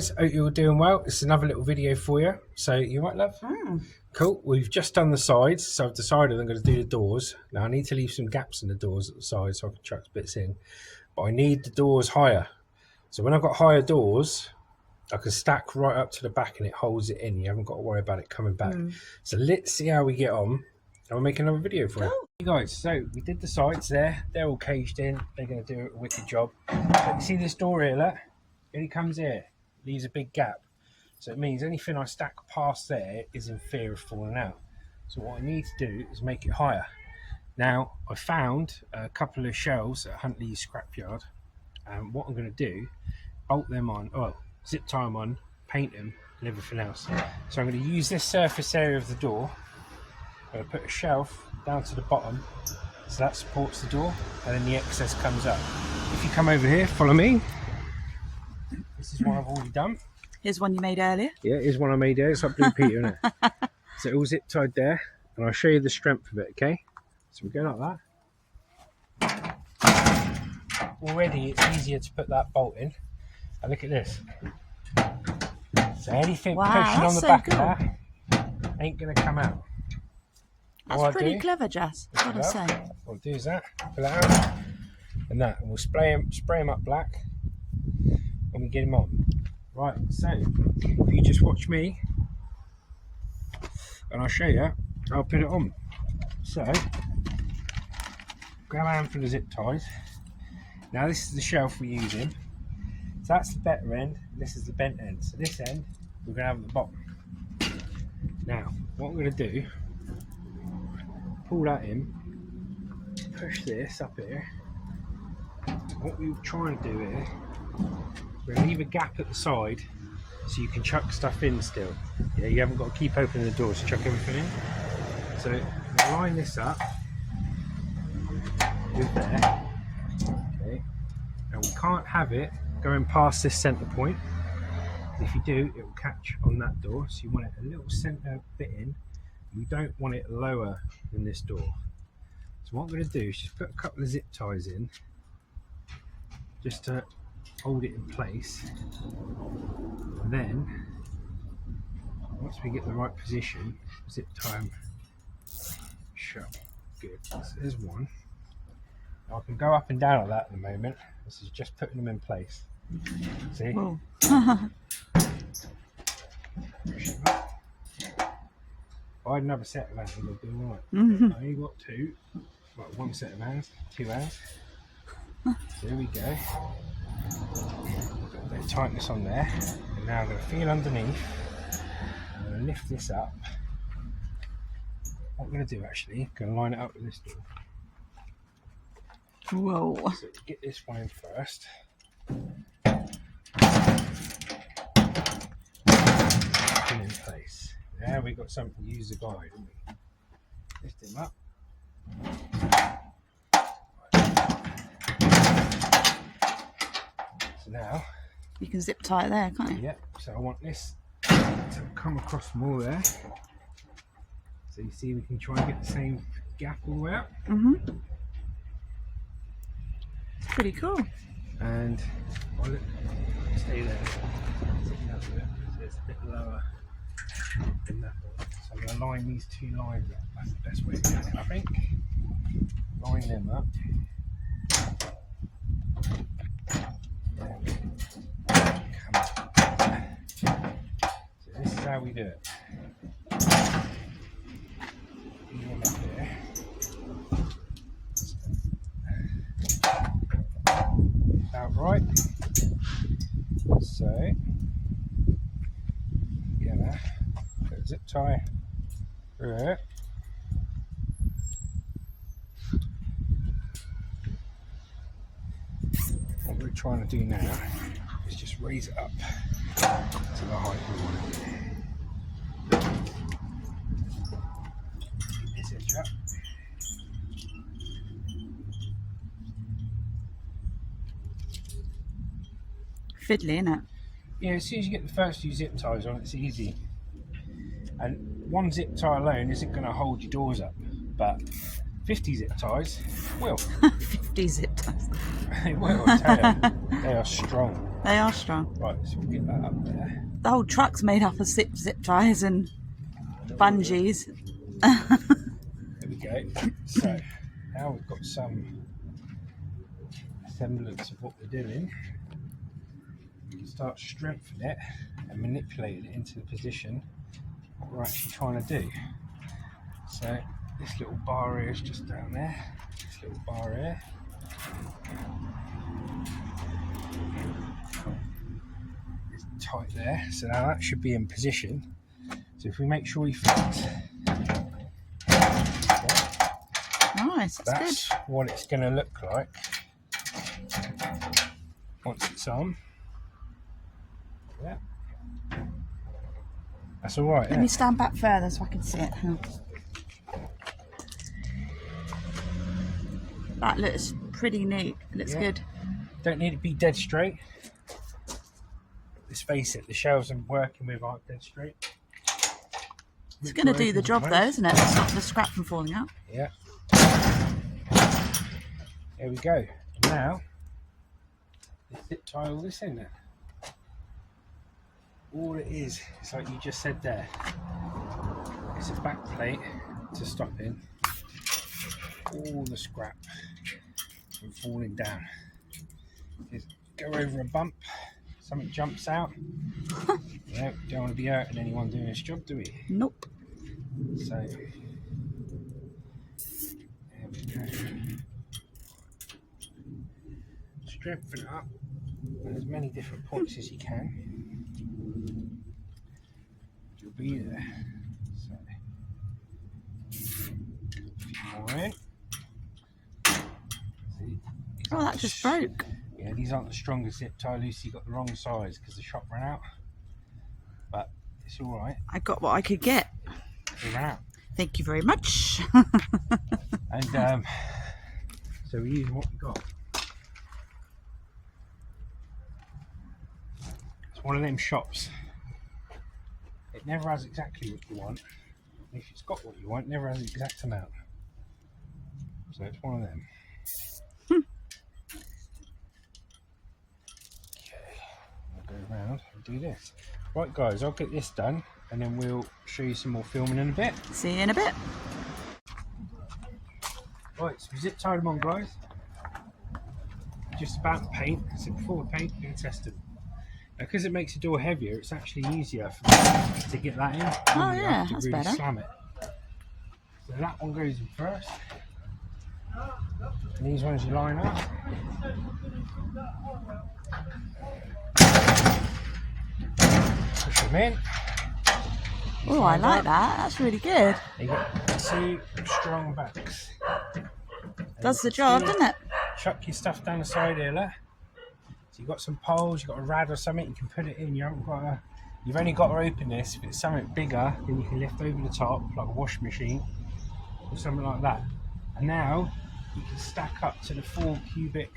guys, hope you're doing well. It's another little video for you. So you right, love? Cool. We've just done the sides, so I've decided I'm going to do the doors. Now I need to leave some gaps in the doors at the side so I can chuck bits in, but I need the doors higher. So when I've got higher doors, I can stack right up to the back and it holds it in. You haven't got to worry about it coming back. So let's see how we get on. I'll make another video for you. Hey guys, so we did the sides there. They're all caged in. They're going to do a wicked job. But you see this door here, look? It only comes here. Leaves a big gap. So it means anything I stack past there is in fear of falling out. So what I need to do is make it higher. Now, I found a couple of shelves at Huntley's scrapyard. And what I'm going to do, bolt them on, zip tie them on, paint them and everything else. So I'm going to use this surface area of the door. I'm going to put a shelf down to the bottom so that supports the door, and then the excess comes up. If you come over here, follow me. This is one I've already done. Here's one you made earlier. Yeah, here's one I made there. It's up Blue Peter, isn't it? So all zip tied there, and I'll show you the strength of it, okay? So we go like that. Already it's easier to put that bolt in. And look at this. So anything pushing on the back of that ain't going to come out. That's pretty clever, Jess, I've got to say. What I'll do is that, pull it out, and that, and we'll spray them up black when we get them on. Right, so if you just watch me, and I'll show you, I'll put it on. So, grab a handful of zip ties. Now this is the shelf we're using. So that's the better end, and this is the bent end. So this end, we're going to have at the bottom. Now, what I'm going to do, pull that in, push this up here. What we're trying to do here, we're going to leave a gap at the side so you can chuck stuff in still. Yeah, you haven't got to keep opening the doors to chuck everything in. So we'll line this up with there. Okay. Now we can't have it going past this centre point. If you do, it will catch on that door. So you want it a little centre bit in. We don't want it lower than this door. So what I'm going to do is just put a couple of zip ties in just to hold it in place, and then once we get the right position, zip tie them shut. Good. So there's one. Now I can go up and down like that at the moment. This is just putting them in place. See? If I had another set of hands, I'd be alright. I only got two. Well, one set of hands, 2 hands. So there we go. Got a bit of tightness on there. And now I'm going to feel underneath. I'm going to lift this up. What I'm going to do actually, I'm going to line it up with this door. Whoa. So get this one in first. In place. There we got something to use the guide, haven't we? Lift him up. So now you can zip tie it there, can't you? Yep. So I want this to come across more there. So you see we can try and get the same gap all the way up. It's pretty cool. And I'll stay there. So it's a bit lower than that one. So I'm going to line these two lines up. That's the best way of doing it, I think. Line them up. Come on. So this is how we do it. One up there. About right. So gonna put a zip tie through it. What we're trying to do now is just raise it up to the height we want it. Keep this edge up. Fiddly, isn't it? Yeah, as soon as you get the first few zip ties on, it's easy. And one zip tie alone isn't going to hold your doors up, but 50 zip ties will. 50 zip ties. They will, I tell you. They are strong. They are strong. Right, so we'll get that up there. The whole truck's made up of zip ties and bungees. There we go. So now we've got some semblance of what we're doing. We can start strengthening it and manipulating it into the position what we're actually trying to do. So this little bar here is just down there. This little bar here. It's tight there. So now that should be in position. So if we make sure we fit, Nice, that's good. what it's going to look like once it's on. Yeah. That's all right. Let me stand back further so I can see it. Hang on. That looks pretty neat. It looks good. Don't need to be dead straight. Let's face it, the shelves I'm working with aren't dead straight. It's going to do the job though, isn't it? To stop the scrap from falling out. Yeah. There we go. Now, let's zip tie all this in there. All it is like you just said there. It's a back plate to stop in all the scrap from falling down. Just go over a bump, something jumps out. Yeah, don't want to be hurting anyone doing this job, do we? Nope. So, there we go. Strengthen it up at as many different points as you can. You'll be there. So, a few more in. See, Oh, that just broke. yeah, these aren't the strongest zip tie. Lucy got the wrong size because the shop ran out. But it's all right. I got what I could get. They ran out. Thank you very much. And so we're using what we got. It's one of them shops. It never has exactly what you want. If it's got what you want, it never has the exact amount. So it's one of them. Okay, I'll go around and do this. Right guys, I'll get this done and then we'll show you some more filming in a bit. See you in a bit. Right, so we zip tied them on guys. Just about to paint. So before we paint, we're going to test them. Because it makes the door heavier, it's actually easier for me to get that in. Oh You yeah, have to that's really better. slam it. So that one goes in first. And these ones you line up. Push them in. Oh, I like that. That's really good. You got two strong backs. Does the job, doesn't it? Chuck your stuff down the side here, look. So you've got some poles, you've got a rad or something, you can put it in. You've only got to open this. If it's something bigger, then you can lift over the top, like a washing machine or something like that. And now you can stack up to the 4 cubic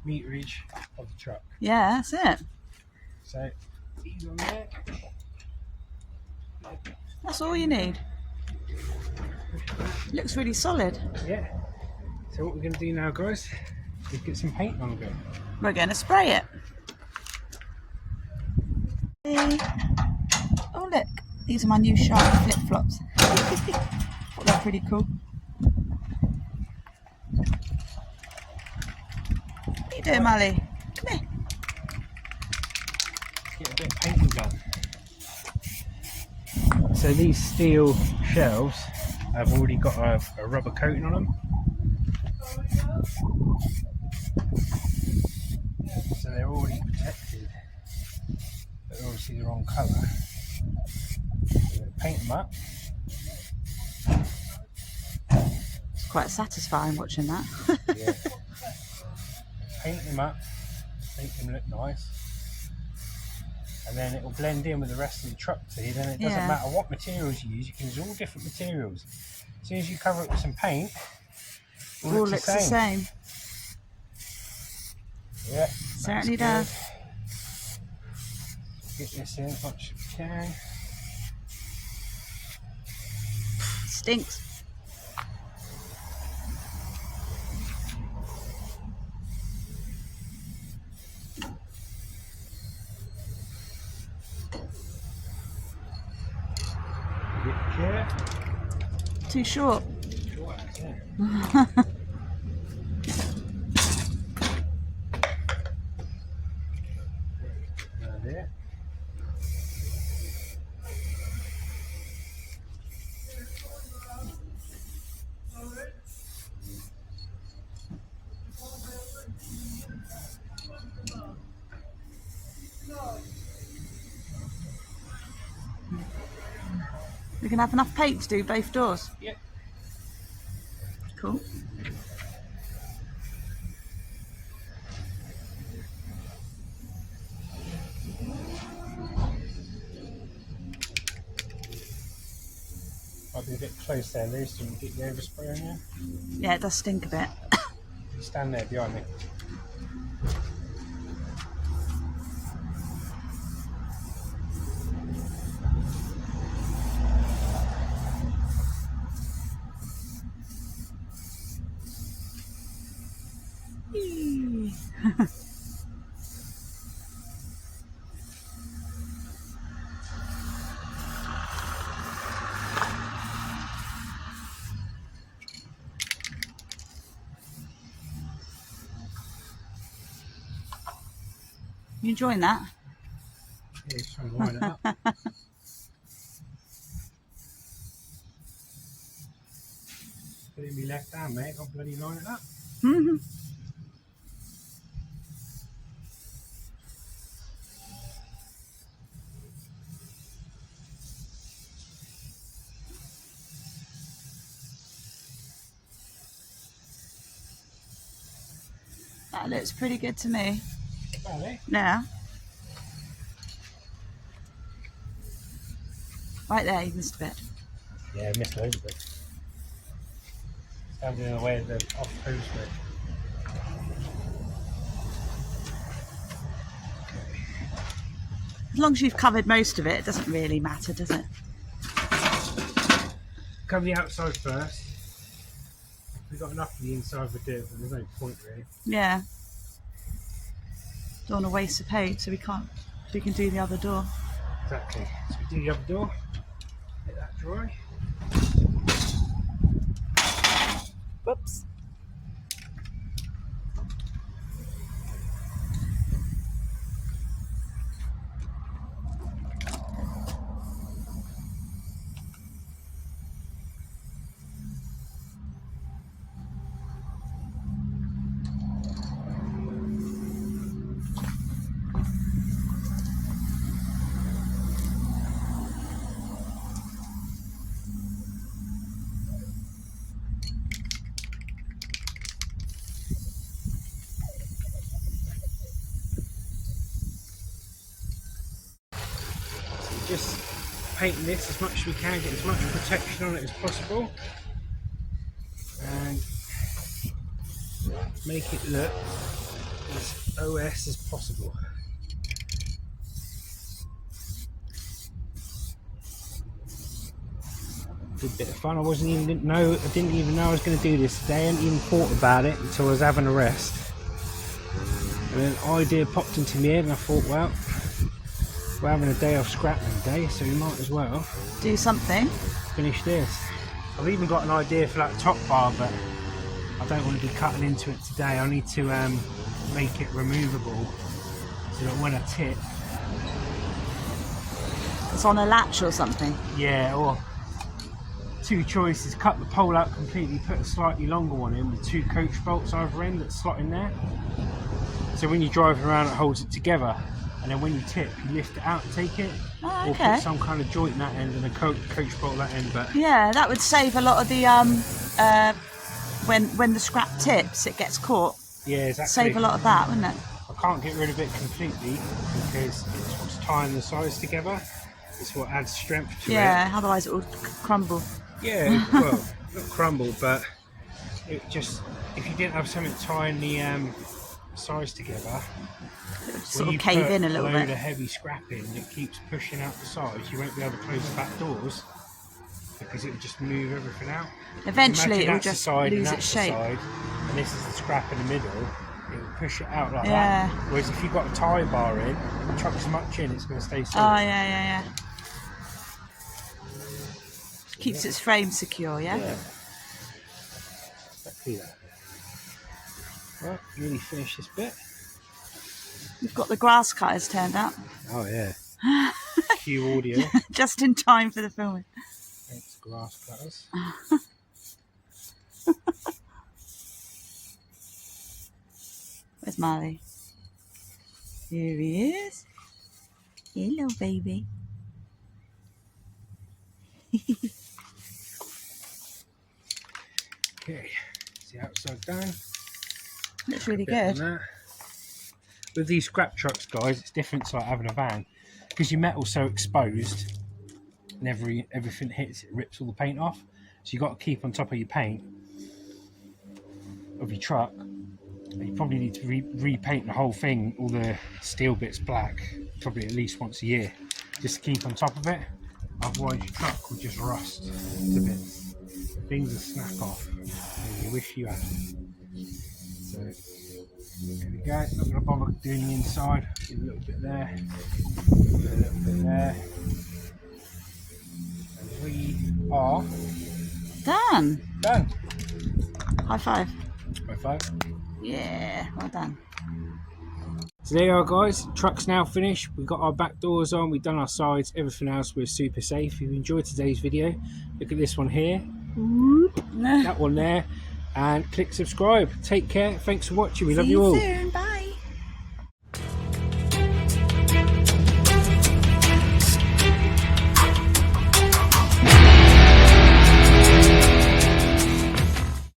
meterage of the truck. Yeah, that's it. So these on there. That's all you need. Looks really solid. Yeah. So what we're going to do now, guys, is get some paint on go. We're going to spray it. Hey. Oh look, these are my new sharp flip-flops. Thought they're pretty cool. What are you doing, Mally? Come here. Let's get a bit of painting done. So these steel shelves have already got a rubber coating on them. So they're already protected, but they're obviously the wrong colour. So we're going to paint them up. It's quite satisfying watching that. Yeah. Paint them up, make them look nice. And then it will blend in with the rest of the truck too. Then it doesn't matter what materials you use, you can use all different materials. As soon as you cover it with some paint, it All looks the same. Yeah, Certainly does. Get this in as much as we can. Stinks. too short. Sure has, yeah. There. We can have enough paint to do both doors. Yep. Cool. Might be a bit close there, Lou, so you can get the overspray on you. Yeah, it does stink a bit. Stand there behind me. You enjoying that? Yeah, just trying to line it up. Put it in my left hand, mate. I'll bloody line it up. Mm-hmm. That looks pretty good to me. Vale. Now, right there, you missed a bit. Yeah, I missed loads of it. Standing in the way of the off-post bit. As long as you've covered most of it, it doesn't really matter, does it? Cover the outside first. If we've got enough of the inside for do, but there's no point really. Yeah. Don't want to waste the paint, so we can do the other door. Exactly. So we do the other door. Let that dry. Whoops. Just painting this as much as we can, get as much protection on it as possible, and make it look as OS as possible. Good bit of fun. I didn't even know I was going to do this today. I hadn't even thought about it until I was having a rest, and then an idea popped into my head, and I thought, well, we're having a day off scrapping day, so we might as well Do something. finish this. I've even got an idea for that top bar, but I don't want to be cutting into it today. I need to make it removable so that when I tip, It's on a latch or something. yeah, or two choices: cut the pole out completely, put a slightly longer one in with two coach bolts either end that slot in there, so when you drive around it holds it together, and then when you tip you lift it out and take it. Oh, Or okay. put some kind of joint in that end and a coach bolt that end. But Yeah, that would save a lot of the when the scrap tips, it gets caught. yeah, exactly. Save a lot of that, wouldn't it? I can't get rid of it completely because it's what's tying the sides together. It's what adds strength to Yeah, otherwise it would crumble. it. Yeah, well, not crumble, but it just, if you didn't have something tying the sides together, It would when sort you of cave put in a little load bit. of heavy scrap in that keeps pushing out the sides, you won't be able to close the back doors because it would just move everything out. Eventually Imagine it will that's the just side and lose that's its the shape. side, and this is the scrap in the middle. It will push it out like Yeah. that. Whereas if you've got a tie bar in, chuck as much in, it's going to stay Oh, solid. yeah. Keeps its frame secure, yeah? Yeah. Exactly that. Right, nearly finished this bit. We've got the grass cutters turned up. Oh yeah. Cue audio. Just in time for the filming. Thanks, grass cutters. Where's Marley? Here he is. Hello, baby. Okay, it's the outside done. Looks really Bit on good. that. With these scrap trucks, guys, it's different to like having a van because your metal's so exposed and everything hits, it rips all the paint off. So you got to keep on top of your paint of your truck. And you probably need to repaint the whole thing, all the steel bits black, probably at least once a year, just to keep on top of it. Otherwise, your truck will just rust to bits. Things will snap off, and you wish you had. So there we go. Not going to bother doing the inside. Do a little bit there, a little bit there, and we are Done. done. High five. High five. Yeah, well done. So there you are, guys. Truck's now finished. We've got our back doors on, we've done our sides, everything else was super safe. If you enjoyed today's video, look at this one here, that one there, and click subscribe. Take care. Thanks for watching. We love you all. See you soon. Bye.